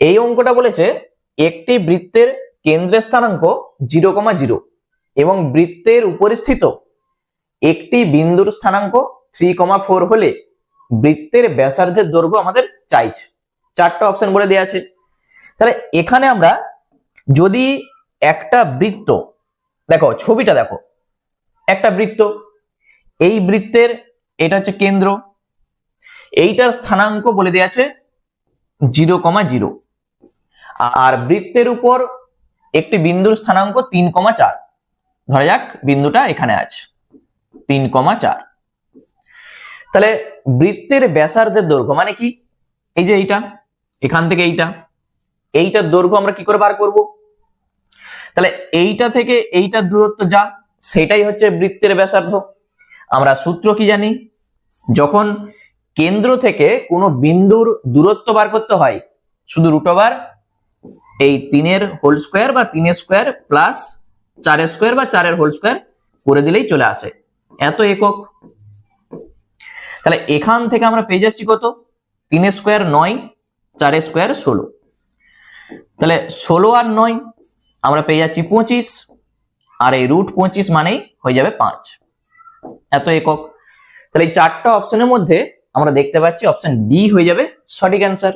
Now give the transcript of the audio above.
এই অঙ্কটা বলেছে একটি বৃত্তের কেন্দ্রের স্থানাঙ্ক 0,0 এবং বৃত্তের উপরিস্থিত একটি বিন্দুর স্থানাঙ্ক 3,4 হলে বৃত্তের ব্যাসার্ধের দৈর্ঘ্য আমাদের চাইছে। চারটা অপশন বলে দেওয়া আছে। তাহলে এখানে আমরা যদি একটা বৃত্ত, দেখো ছবিটা দেখো, একটা বৃত্ত, এই বৃত্তের এটা হচ্ছে কেন্দ্র, এইটার স্থানাঙ্ক বলে দেওয়া আছে 0,0 আর বৃত্তের উপর একটি বিন্দুর স্থানাঙ্ক 3,4। ধরা যাক বিন্দুটা এখানে আছে 3,4। তাহলে বৃত্তের ব্যাসার্ধের দৈর্ঘ্য মানে কি, এই যে এইটা, এখান থেকে এইটার দৈর্ঘ্য আমরা কি করে বার করব? তাহলে এইটা থেকে এইটার দূরত্ব যা, সেটাই হচ্ছে বৃত্তের ব্যাসার্ধ। আমরা সূত্র কি জানি, যখন কেন্দ্র থেকে কোনো বিন্দুর দূরত্ব বার করতে হয় শুধু √, এই 3² বা 3² প্লাস 4² বা 4² করে দিলেই চলে আসে এত একক। তাহলে এখান থেকে আমরা পেয়ে যাচ্ছি কত, 3² 9, 4² 16। তাহলে 16 আর 9 আমরা পেয়ে যাচ্ছি 25, আর এই √25 মানেই হয়ে যাবে 5, এত একক। তাহলে এই চারটা অপশনের মধ্যে আমরা দেখতে পাচ্ছি অপশন বি হয়ে যাবে সঠিক অ্যান্সার।